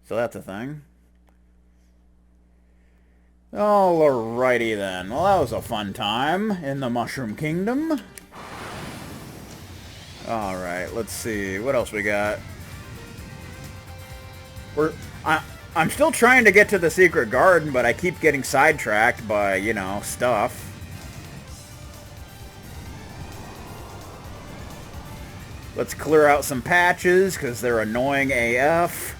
So that's a thing. Alrighty then. Well, that was a fun time in the Mushroom Kingdom. Alright, let's see. What else we got? We're... I'm still trying to get to the secret garden, but I keep getting sidetracked by, you know, stuff. Let's clear out some patches, because they're annoying AF.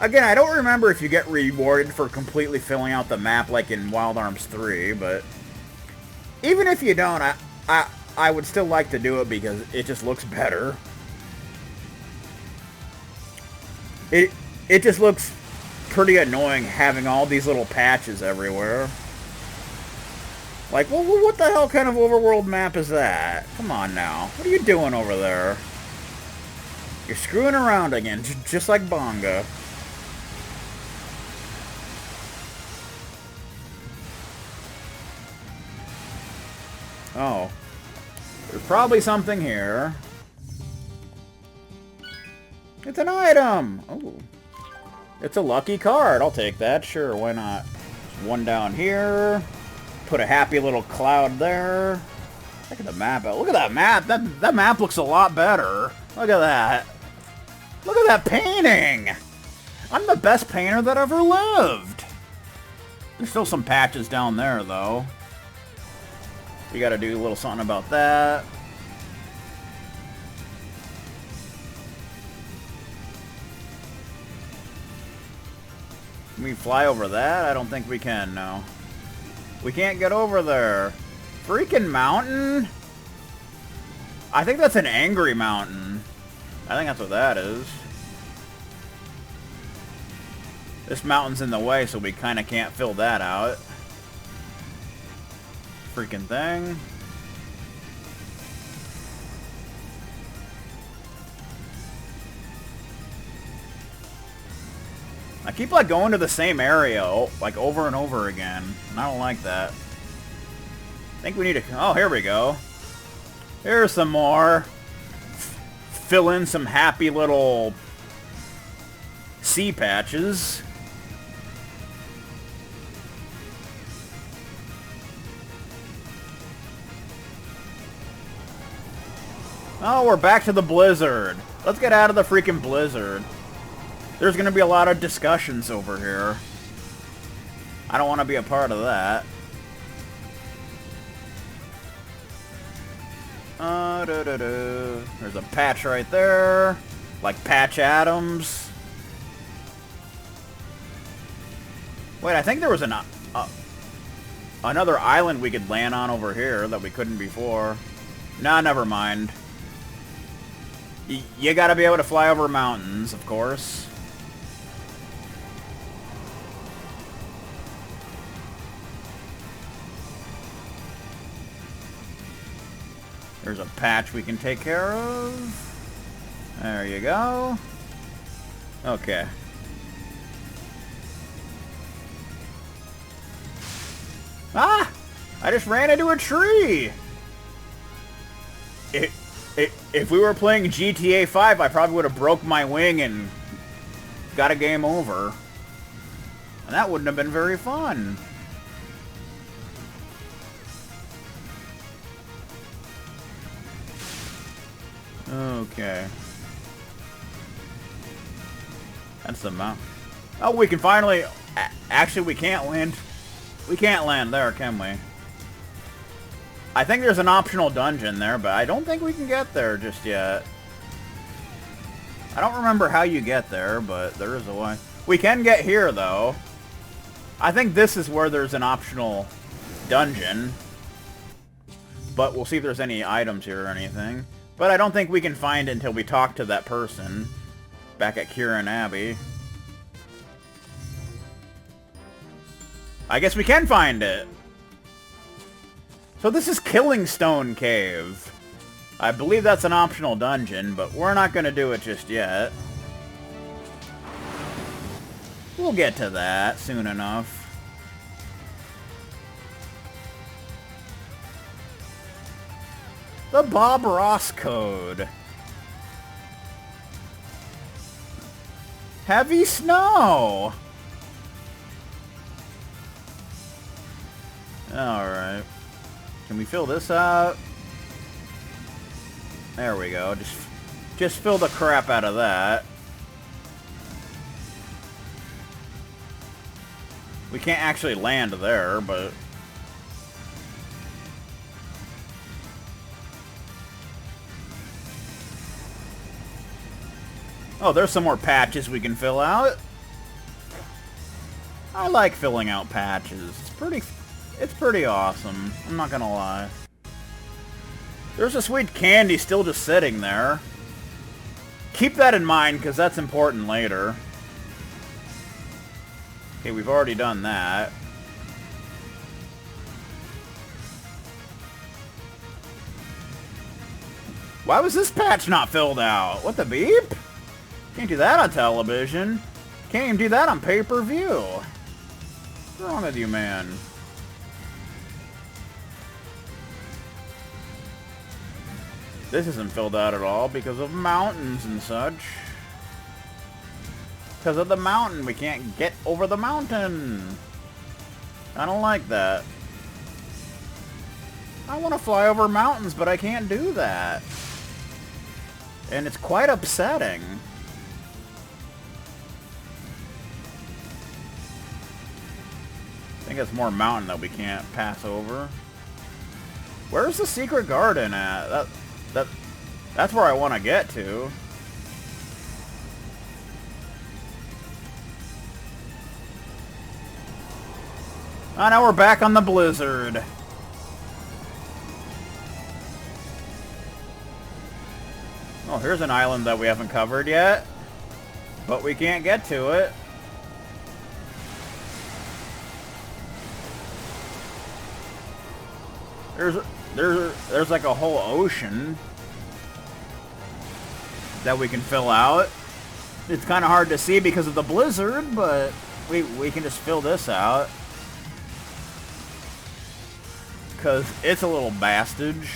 Again, I don't remember if you get rewarded for completely filling out the map like in Wild Arms 3, but... even if you don't, I would still like to do it because it just looks better. It just looks pretty annoying having all these little patches everywhere. Like, well, what the hell kind of overworld map is that? Come on now. What are you doing over there? You're screwing around again, just like Bonga. Oh. There's probably something here. It's an item! Oh. It's a lucky card. I'll take that. Sure, why not? There's one down here. Put a happy little cloud there. Look at the map. Look at that map. That map looks a lot better. Look at that. Look at that painting. I'm the best painter that ever lived. There's still some patches down there, though. We gotta do a little something about that. Can we fly over that? I don't think we can, no. We can't get over there. Freaking mountain? I think that's an angry mountain. I think that's what that is. This mountain's in the way, so we kind of can't fill that out. Freaking thing. I keep, like, going to the same area, like, over and over again. And I don't like that. I think we need to... oh, here we go. Here's some more. Fill in some happy little... sea patches. Oh, we're back to the blizzard. Let's get out of the freaking blizzard. There's going to be a lot of discussions over here. I don't want to be a part of that. There's a patch right there. Like Patch Adams. Wait, I think there was another island we could land on over here that we couldn't before. Nah, never mind. You gotta be able to fly over mountains, of course. There's a patch we can take care of. There you go. Okay. Ah! I just ran into a tree! If we were playing GTA 5, I probably would have broke my wing and got a game over. And that wouldn't have been very fun. Okay. That's the mount. Oh, we can finally... actually, we can't land. We can't land there, can we? I think there's an optional dungeon there, but I don't think we can get there just yet. I don't remember how you get there, but there is a way. We can get here, though. I think this is where there's an optional dungeon. But we'll see if there's any items here or anything. But I don't think we can find it until we talk to that person back at Kieran Abbey. I guess we can find it. So this is Killing Stone Cave. I believe that's an optional dungeon, but we're not going to do it just yet. We'll get to that soon enough. The Bob Ross code. Heavy snow! Alright. Can we fill this up? There we go. Just fill the crap out of that. We can't actually land there, but... Oh, there's some more patches we can fill out. I like filling out patches. It's pretty awesome. I'm not gonna lie. There's a sweet candy still just sitting there. Keep that in mind, because that's important later. Okay, we've already done that. Why was this patch not filled out? What the beep? Can't do that on television. Can't even do that on pay-per-view. What's wrong with you, man? This isn't filled out at all because of mountains and such. Because of the mountain. We can't get over the mountain. I don't like that. I want to fly over mountains, but I can't do that. And it's quite upsetting. I think it's more mountain that we can't pass over. Where's the secret garden at? That's where I want to get to. Oh, now we're back on the blizzard. Oh, here's an island that we haven't covered yet. But we can't get to it. There's like a whole ocean that we can fill out. It's kind of hard to see because of the blizzard, but we can just fill this out. Because it's a little bastage.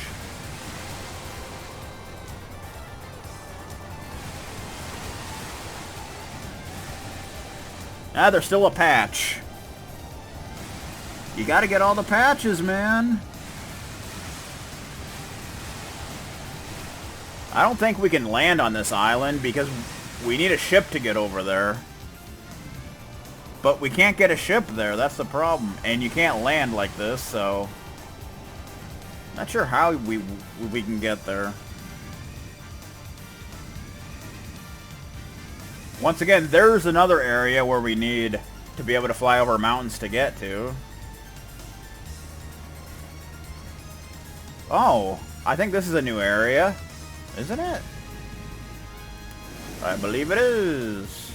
Ah, there's still a patch. You gotta get all the patches, man. I don't think we can land on this island because we need a ship to get over there. But we can't get a ship there, that's the problem. And you can't land like this, so... Not sure how we can get there. Once again, there's another area where we need to be able to fly over mountains to get to. Oh, I think this is a new area. Isn't it? I believe it is.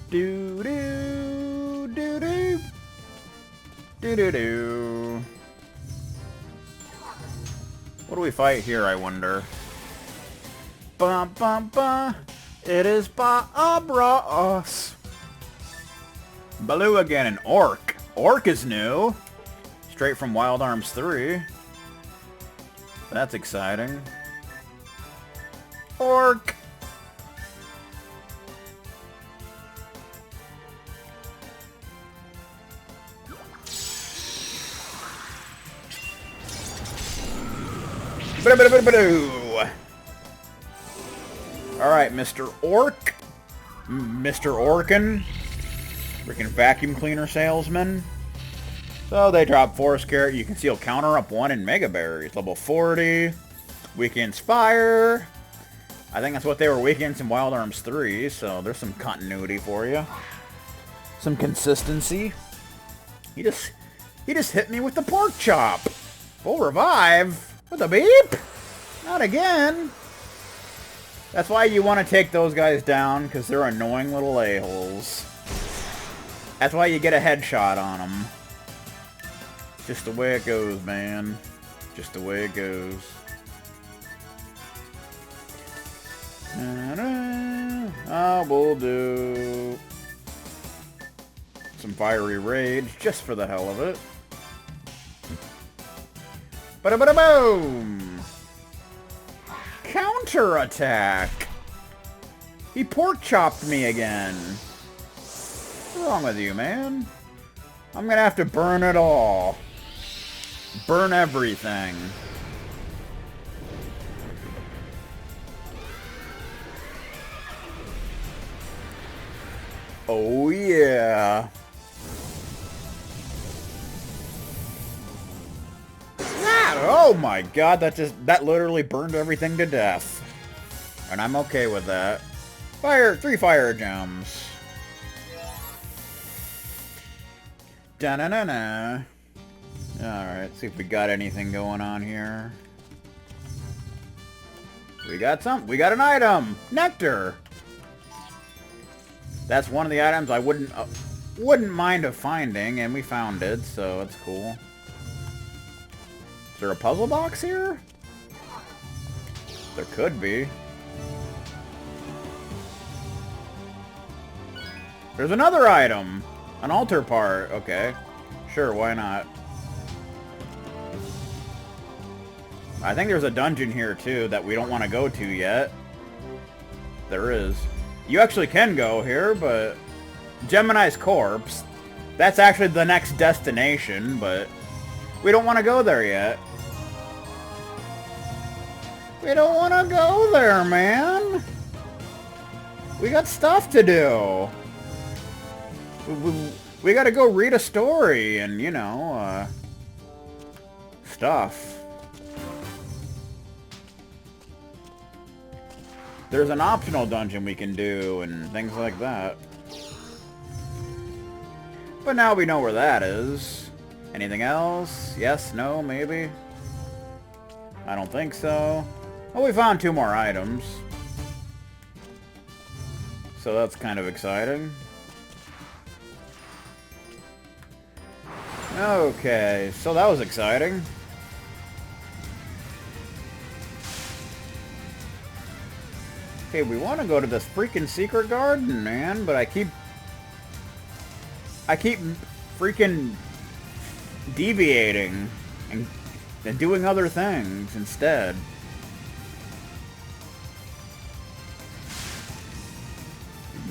Do do do do do do do. What do we fight here, I wonder? Bum bum bum. It is Bobros. Baloo again, an orc. Orc is new. Straight from Wild Arms 3. That's exciting. Orc! Alright, Mr. Orc. Mr. Orkin. Freaking vacuum cleaner salesman. So they drop Force Carrot. You can seal counter up 1 in Mega Berries. Level 40. Weekends Fire. I think that's what they were weekends in Wild Arms 3. So there's some continuity for you. Some consistency. He just hit me with the pork chop. Full revive? With a beep? Not again. That's why you want to take those guys down, because they're annoying little a-holes. That's why you get a headshot on them. Just the way it goes, man. Just the way it goes. We'll do some fiery rage just for the hell of it. Ba-da-ba-da-boom! Counter! counterattack. He pork chopped me again. What's wrong with you, man? I'm gonna have to burn it all. Burn everything. Oh yeah. Oh my god, that literally burned everything to death. And I'm okay with that. 3 fire gems. Da-na-na-na. Alright, see if we got anything going on here. We got an item! Nectar! That's one of the items I wouldn't mind finding, and we found it, so that's cool. Is there a puzzle box here? There could be. There's another item! An altar part. Okay. Sure, why not? I think there's a dungeon here, too, that we don't want to go to yet. There is. You actually can go here, but... Gemini's corpse. That's actually the next destination, but... We don't want to go there yet. We don't want to go there, man! We got stuff to do! We gotta go read a story and, you know, stuff. There's an optional dungeon we can do and things like that. But now we know where that is. Anything else? Yes? No? Maybe? I don't think so. Well, we found 2 more items. So that's kind of exciting. Okay, so that was exciting. Okay, we want to go to this freaking secret garden, man, but I keep freaking deviating and doing other things instead.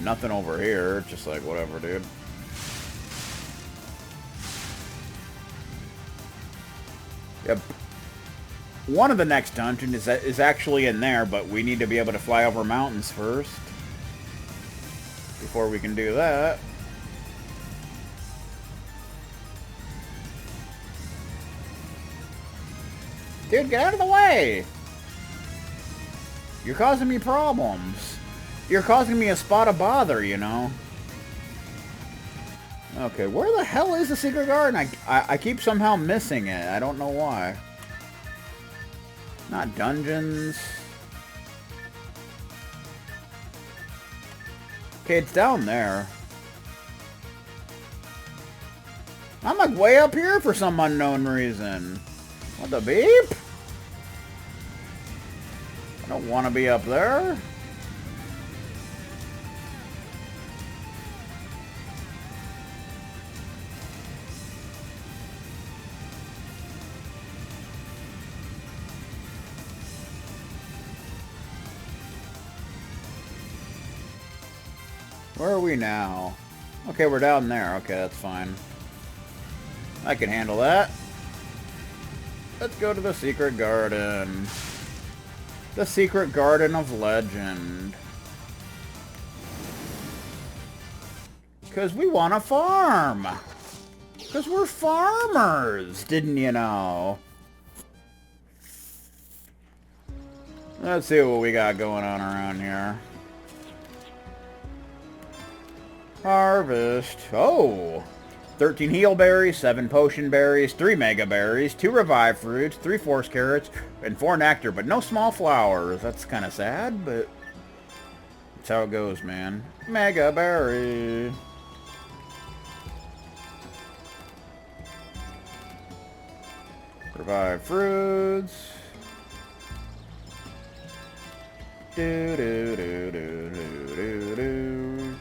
Nothing over here, just like whatever, dude. Yep. One of the next dungeons is actually in there, but we need to be able to fly over mountains first. Before we can do that. Dude, get out of the way! You're causing me problems. You're causing me a spot of bother, you know? Okay, where the hell is the secret garden? I keep somehow missing it. I don't know why. Not dungeons. Okay, it's down there. I'm like way up here for some unknown reason. What the beep? I don't want to be up there. Where are we now? Okay, we're down there. Okay, that's fine. I can handle that. Let's go to the secret garden. The secret garden of legend. Because we want to farm. Because we're farmers, didn't you know? Let's see what we got going on around here. Harvest. Oh! 13 heal berries, 7 potion berries, 3 mega berries, 2 revive fruits, 3 force carrots, and 4 nectar, but no small flowers. That's kind of sad, but that's how it goes, man. Mega berry. Revive fruits. Do do do do do do do.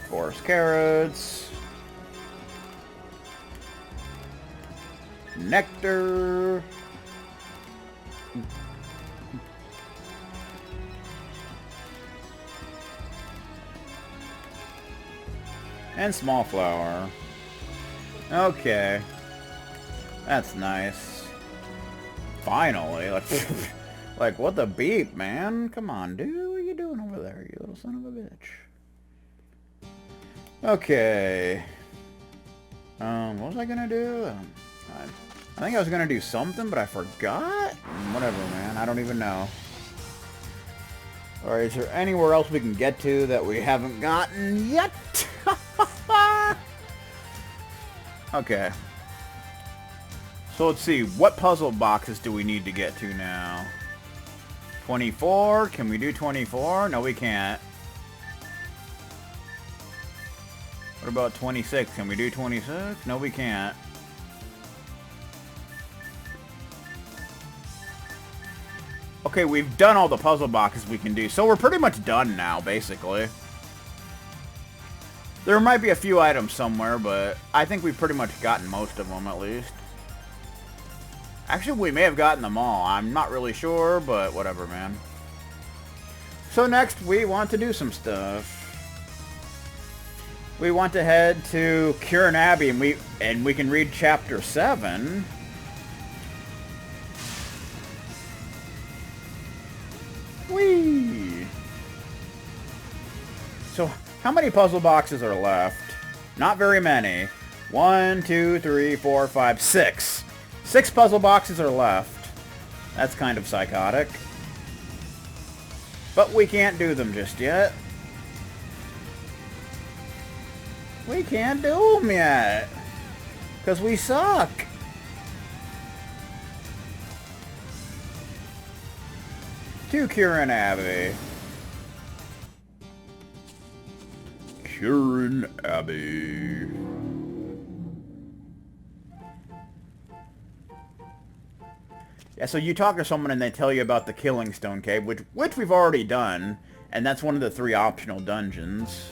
Force carrots. nectar. And small flower. Okay. That's nice. Finally. Like, what the beep, man? Come on, dude. What are you doing over there, you little son of a bitch? Okay. What was I gonna do? I think I was gonna do something, but I forgot? Whatever, man. I don't even know. Alright, is there anywhere else we can get to that we haven't gotten yet? Okay. So let's see. What puzzle boxes do we need to get to now? 24? Can we do 24? No, we can't. What about 26? Can we do 26? No, we can't. Okay, we've done all the puzzle boxes we can do, so we're pretty much done now, basically. There might be a few items somewhere, but I think we've pretty much gotten most of them, at least. Actually, we may have gotten them all. I'm not really sure, but whatever, man. So next, we want to do some stuff. We want to head to Kirin Abbey, and we can read Chapter 7. Whee! So, how many puzzle boxes are left? Not very many. 1, 2, 3, 4, 5, 6. 6 puzzle boxes are left. That's kind of psychotic. But we can't do them just yet. We can't do them yet. Because we suck. To Kirin Abbey. Kirin Abbey. Yeah, so you talk to someone and they tell you about the Killing Stone Cave, which we've already done, and that's one of the 3 optional dungeons.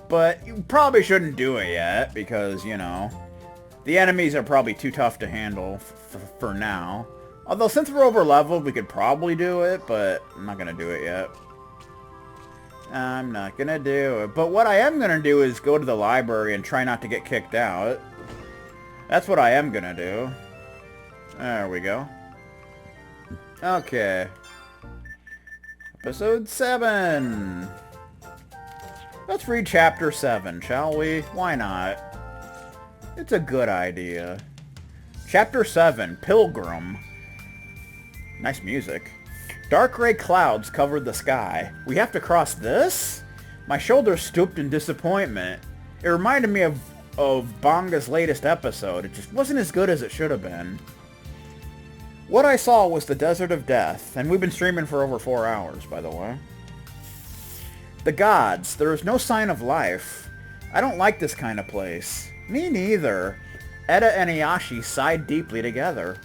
But you probably shouldn't do it yet, because, you know, the enemies are probably too tough to handle for now. Although, since we're over leveled, we could probably do it, but I'm not going to do it yet. I'm not going to do it. But what I am going to do is go to the library and try not to get kicked out. That's what I am going to do. There we go. Okay. Episode 7. Let's read Chapter 7, shall we? Why not? It's a good idea. Chapter 7, Pilgrim. Nice music. Dark gray clouds covered the sky. We have to cross this? My shoulders stooped in disappointment. It reminded me of Banga's latest episode. It just wasn't as good as it should have been. What I saw was the Desert of Death, and we've been streaming for over 4 hours, by the way. The gods, there is no sign of life. I don't like this kind of place. Me neither. Eda and Ayashi sighed deeply together.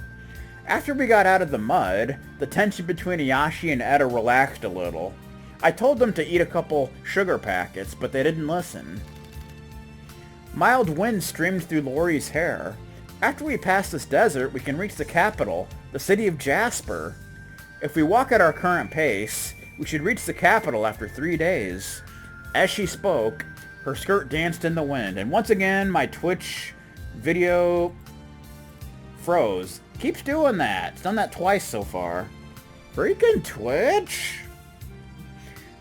After we got out of the mud, the tension between Ayashi and Eda relaxed a little. I told them to eat a couple sugar packets, but they didn't listen. Mild wind streamed through Lori's hair. After we pass this desert, we can reach the capital, the city of Jasper. If we walk at our current pace, we should reach the capital after 3 days. As she spoke, her skirt danced in the wind, and once again, my Twitch video froze. Keeps doing that. It's done that twice so far. Freaking Twitch!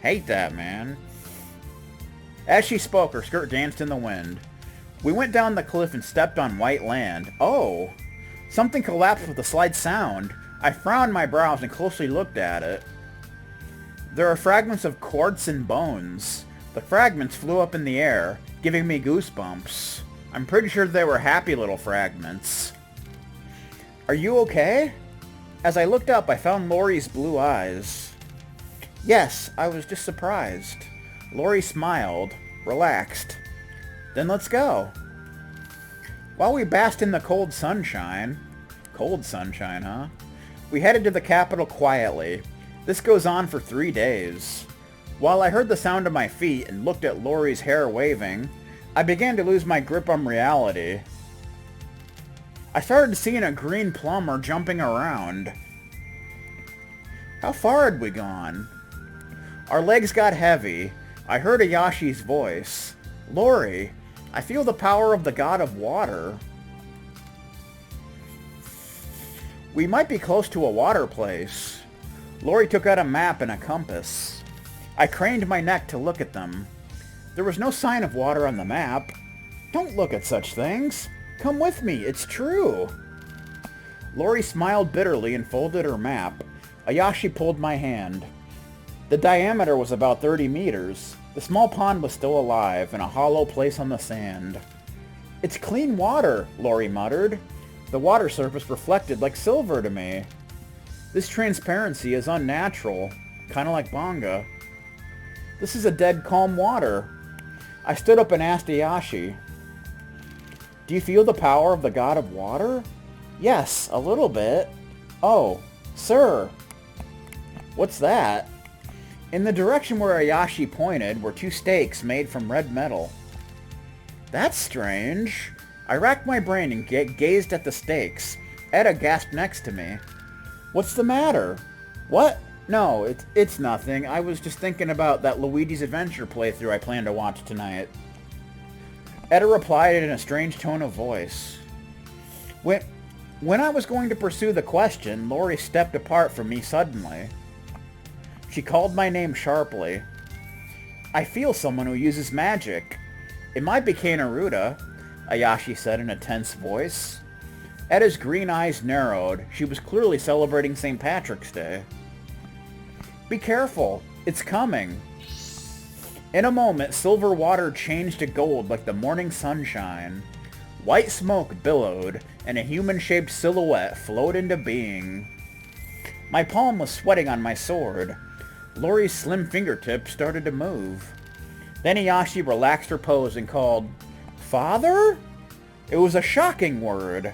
Hate that, man. As she spoke, her skirt danced in the wind. We went down the cliff and stepped on white land. Oh! Something collapsed with a slight sound. I frowned my brows and closely looked at it. There are fragments of quartz and bones. The fragments flew up in the air, giving me goosebumps. I'm pretty sure they were happy little fragments. Are you okay? As I looked up, I found Lori's blue eyes. Yes, I was just surprised. Lori smiled, relaxed. Then let's go. While we basked in the cold sunshine, huh? We headed to the capital quietly. This goes on for 3 days. While I heard the sound of my feet and looked at Lori's hair waving, I began to lose my grip on reality. I started seeing a green plumber jumping around. How far had we gone? Our legs got heavy. I heard Ayashi's voice. Lori, I feel the power of the god of water. We might be close to a water place. Lori took out a map and a compass. I craned my neck to look at them. There was no sign of water on the map. Don't look at such things. Come with me, it's true. Lori smiled bitterly and folded her map. Ayashi pulled my hand. The diameter was about 30 meters. The small pond was still alive, in a hollow place on the sand. It's clean water, Lori muttered. The water surface reflected like silver to me. This transparency is unnatural, kind of like Banga. This is a dead calm water. I stood up and asked Ayashi, do you feel the power of the god of water? Yes, a little bit. Oh, sir. What's that? In the direction where Ayashi pointed were two stakes made from red metal. That's strange. I racked my brain and gazed at the stakes. Etta gasped next to me. What's the matter? What? No, it's nothing. I was just thinking about that Luigi's Adventure playthrough I plan to watch tonight. Etta replied in a strange tone of voice. When I was going to pursue the question, Lori stepped apart from me suddenly. She called my name sharply. I feel someone who uses magic. It might be Kanaruda, Ayashi said in a tense voice. Etta's green eyes narrowed. She was clearly celebrating St. Patrick's Day. Be careful. It's coming. In a moment, silver water changed to gold like the morning sunshine. White smoke billowed, and a human-shaped silhouette flowed into being. My palm was sweating on my sword. Lori's slim fingertips started to move. Then Ayashi relaxed her pose and called, Father? It was a shocking word.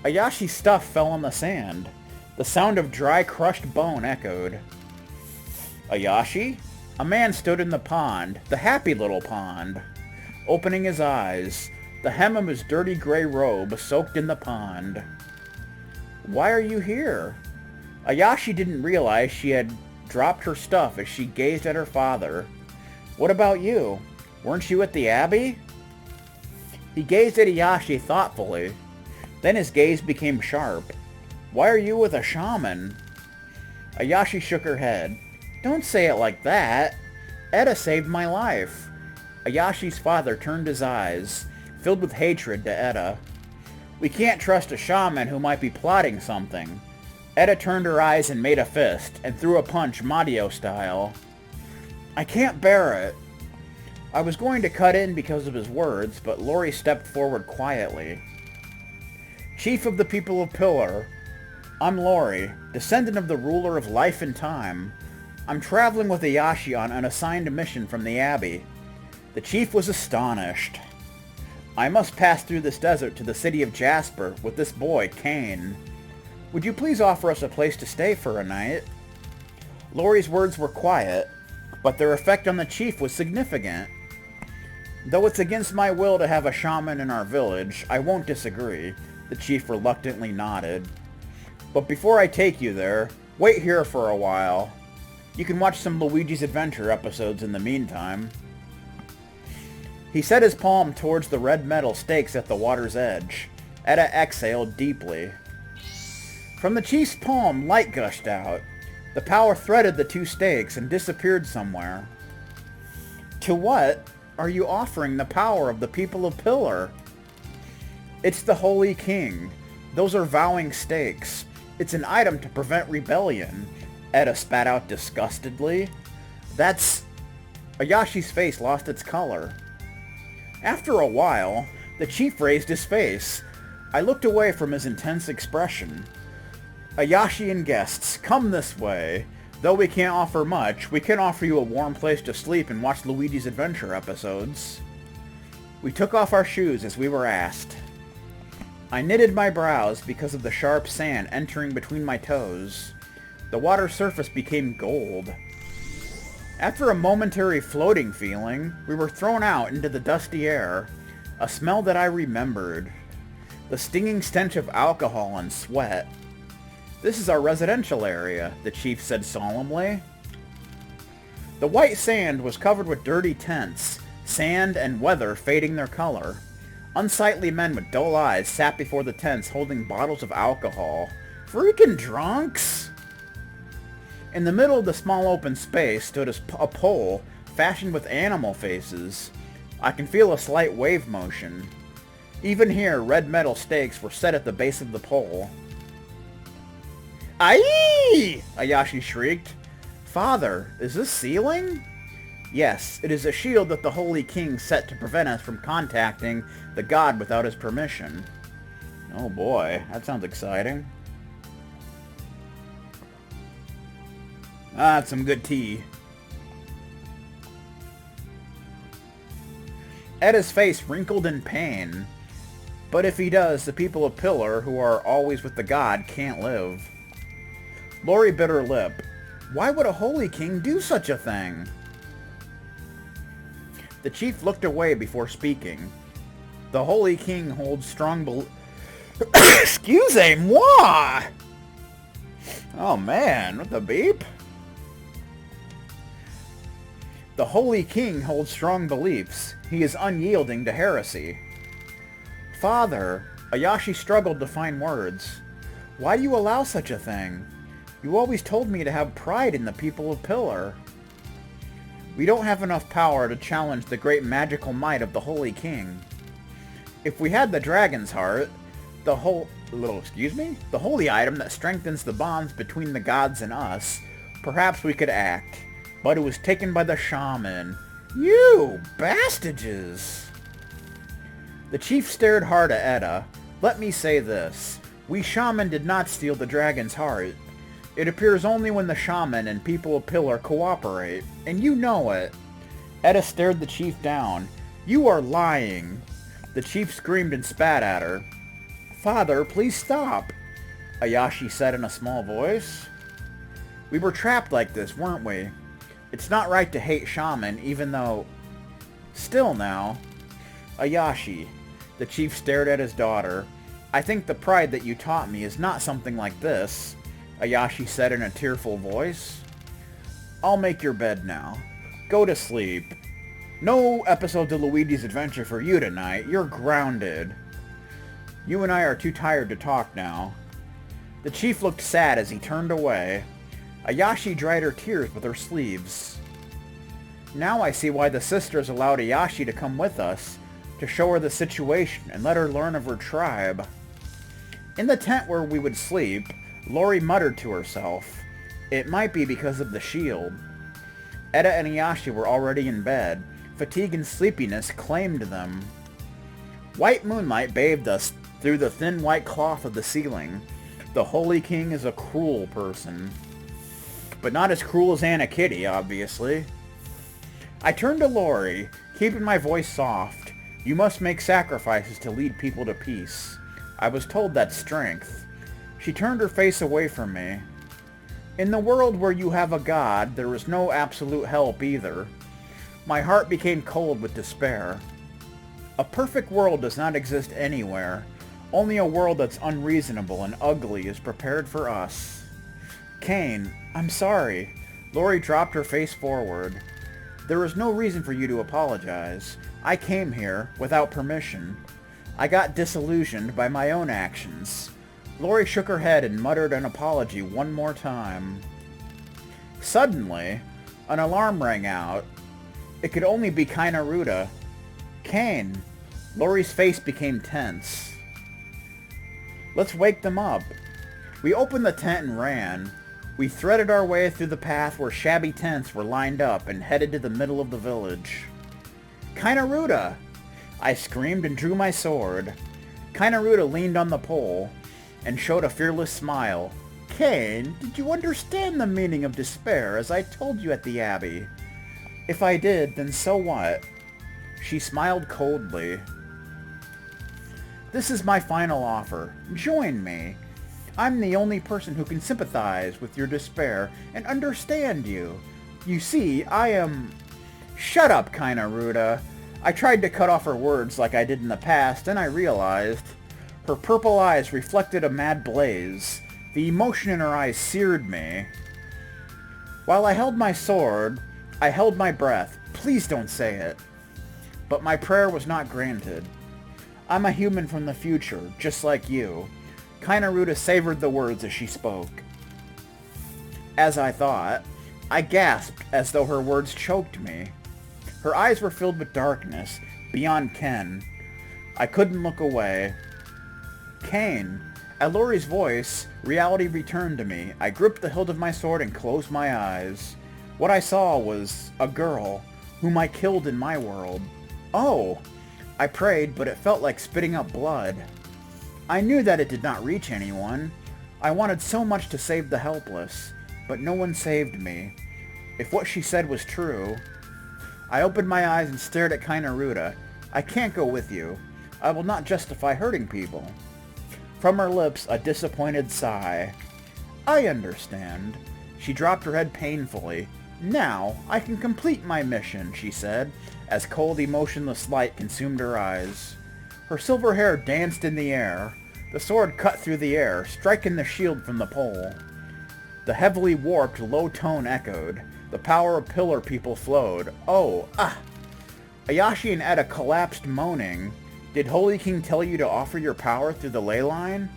Ayashi's stuff fell on the sand. The sound of dry, crushed bone echoed. Ayashi? A man stood in the pond, the happy little pond. Opening his eyes, the hem of his dirty gray robe soaked in the pond. Why are you here? Ayashi didn't realize she had dropped her stuff as she gazed at her father. What about you? Weren't you at the Abbey? He gazed at Ayashi thoughtfully. Then his gaze became sharp. Why are you with a shaman? Ayashi shook her head. Don't say it like that. Etta saved my life. Ayashi's father turned his eyes, filled with hatred, to Etta. We can't trust a shaman who might be plotting something. Etta turned her eyes and made a fist, and threw a punch Mario style. I can't bear it. I was going to cut in because of his words, but Lori stepped forward quietly. Chief of the people of Pillar, I'm Lori, descendant of the ruler of life and time. I'm traveling with Ayashi on an assigned mission from the Abbey. The chief was astonished. I must pass through this desert to the city of Jasper with this boy, Kane. Would you please offer us a place to stay for a night? Lori's words were quiet, but their effect on the chief was significant. Though it's against my will to have a shaman in our village, I won't disagree, the chief reluctantly nodded. But before I take you there, wait here for a while. You can watch some Luigi's Adventure episodes in the meantime. He set his palm towards the red metal stakes at the water's edge. Etta exhaled deeply. From the chief's palm, light gushed out. The power threaded the two stakes and disappeared somewhere. To what are you offering the power of the people of Pillar? It's the Holy King. Those are vowing stakes. It's an item to prevent rebellion. Etta spat out disgustedly. That's... Ayashi's face lost its color. After a while, the chief raised his face. I looked away from his intense expression. Ayashi and guests, come this way. Though we can't offer much, we can offer you a warm place to sleep and watch Luigi's Adventure episodes. We took off our shoes as we were asked. I knitted my brows because of the sharp sand entering between my toes. The water surface became gold. After a momentary floating feeling, we were thrown out into the dusty air, a smell that I remembered. The stinging stench of alcohol and sweat. This is our residential area, the chief said solemnly. The white sand was covered with dirty tents, sand and weather fading their color. Unsightly men with dull eyes sat before the tents holding bottles of alcohol. Freaking drunks! In the middle of the small open space stood a pole fashioned with animal faces. I can feel a slight wave motion. Even here, red metal stakes were set at the base of the pole. Aye! Ayashi shrieked. Father, is this sealing? Yes, it is a shield that the Holy King set to prevent us from contacting the god without his permission. Oh boy, that sounds exciting. Ah, that's some good tea. Eda's face wrinkled in pain. But if he does, the people of Pillar, who are always with the god, can't live. Lori bit her lip. Why would a Holy King do such a thing? The chief looked away before speaking. The Holy King holds strong Excusez-moi! Oh man, what the beep? The Holy King holds strong beliefs. He is unyielding to heresy. Father, Ayashi struggled to find words. Why do you allow such a thing? You always told me to have pride in the people of Pillar. We don't have enough power to challenge the great magical might of the Holy King. If we had the Dragon's Heart, the holy item that strengthens the bonds between the gods and us, perhaps we could act. But it was taken by the shaman. You bastages! The chief stared hard at Eda. Let me say this. We shaman did not steal the dragon's heart. It appears only when the shaman and people of Pillar cooperate, and you know it. Eda stared the chief down. You are lying. The chief screamed and spat at her. Father, please stop, Ayashi said in a small voice. We were trapped like this, weren't we? It's not right to hate shaman, even though... Still now. Ayashi. The chief stared at his daughter. I think the pride that you taught me is not something like this, Ayashi said in a tearful voice. I'll make your bed now. Go to sleep. No episode of Luigi's Adventure for you tonight. You're grounded. You and I are too tired to talk now. The chief looked sad as he turned away. Ayashi dried her tears with her sleeves. Now I see why the sisters allowed Ayashi to come with us, to show her the situation and let her learn of her tribe. In the tent where we would sleep, Lori muttered to herself. It might be because of the shield. Eda and Ayashi were already in bed. Fatigue and sleepiness claimed them. White moonlight bathed us through the thin white cloth of the ceiling. The Holy King is a cruel person. But not as cruel as Anna Kitty, obviously. I turned to Lori, keeping my voice soft. You must make sacrifices to lead people to peace. I was told that's strength. She turned her face away from me. In the world where you have a god, there is no absolute help either. My heart became cold with despair. A perfect world does not exist anywhere. Only a world that's unreasonable and ugly is prepared for us. Kane, I'm sorry. Lori dropped her face forward. There is no reason for you to apologize. I came here without permission. I got disillusioned by my own actions. Lori shook her head and muttered an apology one more time. Suddenly, an alarm rang out. It could only be Kainaruda. Kane. Lori's face became tense. Let's wake them up. We opened the tent and ran. We threaded our way through the path where shabby tents were lined up and headed to the middle of the village. Kainaruda! I screamed and drew my sword. Kainaruda leaned on the pole and showed a fearless smile. Kane, did you understand the meaning of despair as I told you at the Abbey? If I did, then so what? She smiled coldly. This is my final offer. Join me. I'm the only person who can sympathize with your despair and understand you. You see, I am... Shut up, Kainaruda. I tried to cut off her words like I did in the past, and I realized... Her purple eyes reflected a mad blaze. The emotion in her eyes seared me. While I held my sword, I held my breath. Please don't say it. But my prayer was not granted. I'm a human from the future, just like you. Kainaruda savored the words as she spoke. As I thought, I gasped as though her words choked me. Her eyes were filled with darkness, beyond ken. I couldn't look away. Kane. At Lori's voice, reality returned to me. I gripped the hilt of my sword and closed my eyes. What I saw was a girl, whom I killed in my world. Oh! I prayed, but it felt like spitting up blood. I knew that it did not reach anyone. I wanted so much to save the helpless, but no one saved me. If what she said was true... I opened my eyes and stared at Kainaruda. I can't go with you. I will not justify hurting people. From her lips, a disappointed sigh. I understand. She dropped her head painfully. Now, I can complete my mission, she said, as cold, emotionless light consumed her eyes. Her silver hair danced in the air. The sword cut through the air, striking the shield from the pole. The heavily warped, low tone echoed. The power of Pillar people flowed. Oh, ah! Ayashi and Etta collapsed, moaning. Did Holy King tell you to offer your power through the ley line?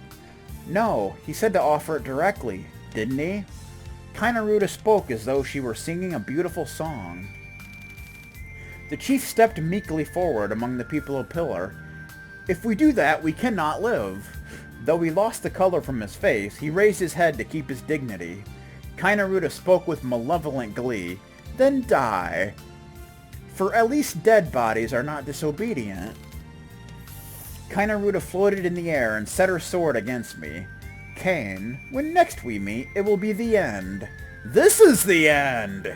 No, he said to offer it directly, didn't he? Kainaruda spoke as though she were singing a beautiful song. The chief stepped meekly forward among the people of Pillar. If we do that, we cannot live. Though he lost the color from his face, he raised his head to keep his dignity. Kainaruda spoke with malevolent glee. Then die. For at least dead bodies are not disobedient. Kainaruda floated in the air and set her sword against me. Kane, when next we meet, it will be the end. This is the end!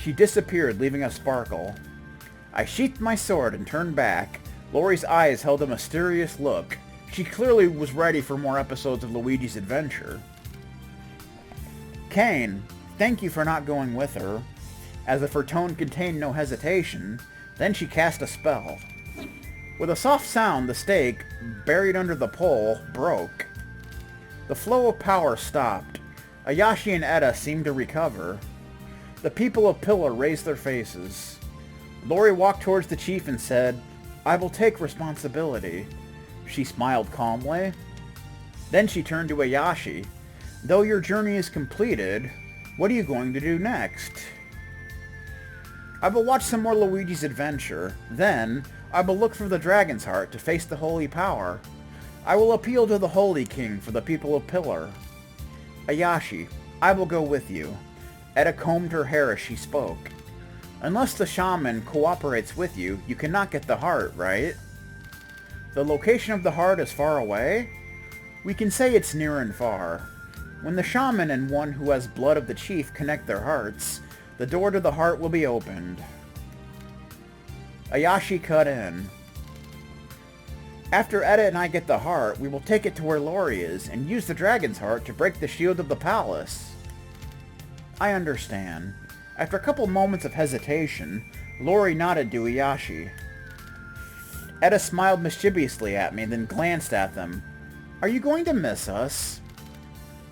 She disappeared, leaving a sparkle. I sheathed my sword and turned back. Lori's eyes held a mysterious look. She clearly was ready for more episodes of Luigi's Adventure. Kane, thank you for not going with her. As if her tone contained no hesitation, then she cast a spell. With a soft sound, the stake, buried under the pole, broke. The flow of power stopped. Ayashi and Etta seemed to recover. The people of Pillar raised their faces. Lori walked towards the chief and said, I will take responsibility. She smiled calmly. Then she turned to Ayashi. Though your journey is completed, what are you going to do next? I will watch some more Luigi's Adventure. Then, I will look for the Dragon's Heart to face the holy power. I will appeal to the Holy King for the people of Pillar. Ayashi, I will go with you. Etta combed her hair as she spoke. Unless the shaman cooperates with you, you cannot get the heart, right? The location of the heart is far away? We can say it's near and far. When the shaman and one who has blood of the chief connect their hearts, the door to the heart will be opened. Ayashi cut in. After Etta and I get the heart, we will take it to where Lori is and use the dragon's heart to break the shield of the palace. I understand. After a couple moments of hesitation, Lori nodded to Ayashi. Etta smiled mischievously at me, then glanced at them. Are you going to miss us?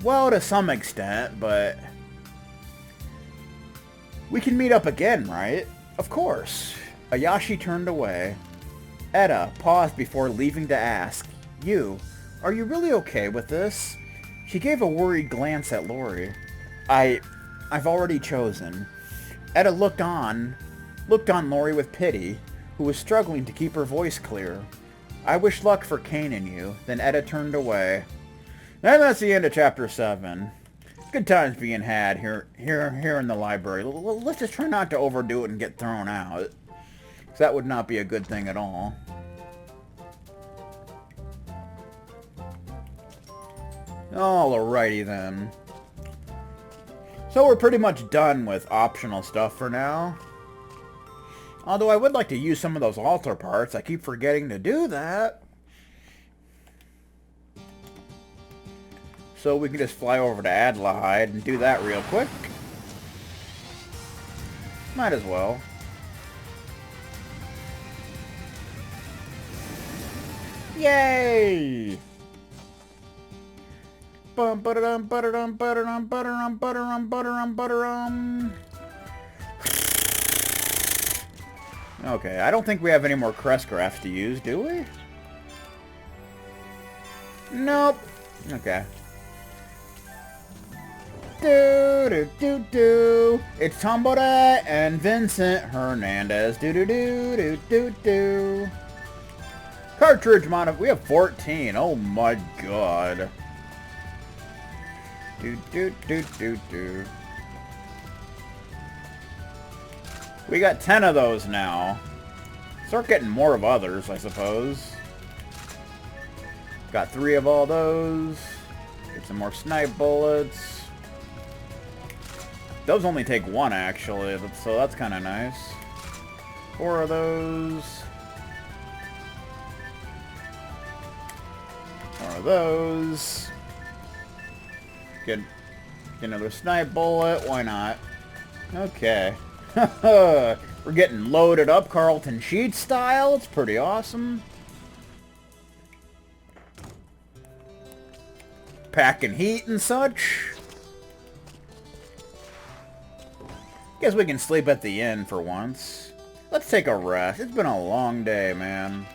Well, to some extent, but... We can meet up again, right? Of course. Ayashi turned away. Etta paused before leaving to ask, are you really okay with this? She gave a worried glance at Lori. I've already chosen. Etta looked on Lori with pity, who was struggling to keep her voice clear. I wish luck for Kane and you. Then Etta turned away. And that's the end of Chapter 7. Good times being had here in the library. Let's just try not to overdo it and get thrown out. Because that would not be a good thing at all. Alrighty then. So we're pretty much done with optional stuff for now. Although I would like to use some of those altar parts. I keep forgetting to do that. So we can just fly over to Adelaide and do that real quick. Might as well. Yay! Bum ba-da-dum ba-da-dum ba-da-dum ba-da-dum ba-da-dum ba-da-dum ba-da-dum. Okay, I don't think we have any more crest graphs to use, do we? Nope. Okay. Do do do do. It's Tombora and Vincent Hernandez. Do do do do do do. Cartridge mod. We have 14. Oh my god. Do do do do do. We got 10 of those now. Start getting more of others, I suppose. Got 3 of all those. Get some more snipe bullets. Those only take 1, actually, so that's kind of nice. 4 of those. 4 of those. Get another snipe bullet. Why not? Okay. We're getting loaded up Carlton Sheets style. It's pretty awesome. Packing heat and such. Guess we can sleep at the inn for once. Let's take a rest. It's been a long day, man.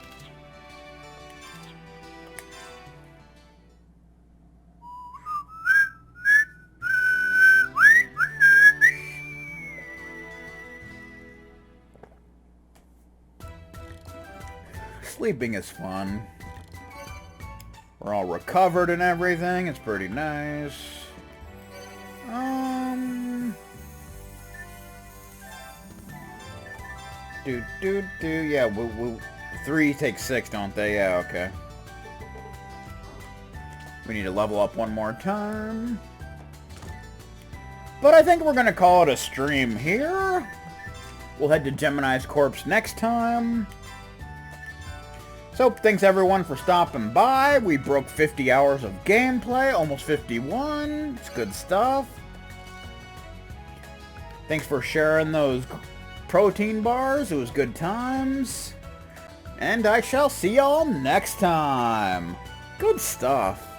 Sleeping is fun. We're all recovered and everything. It's pretty nice. Yeah, 3 take 6, don't they? Yeah, okay. We need to level up one more time. But I think we're going to call it a stream here. We'll head to Gemini's Corpse next time. So, thanks everyone for stopping by. We broke 50 hours of gameplay, almost 51. It's good stuff. Thanks for sharing those protein bars. It was good times. And I shall see y'all next time. Good stuff.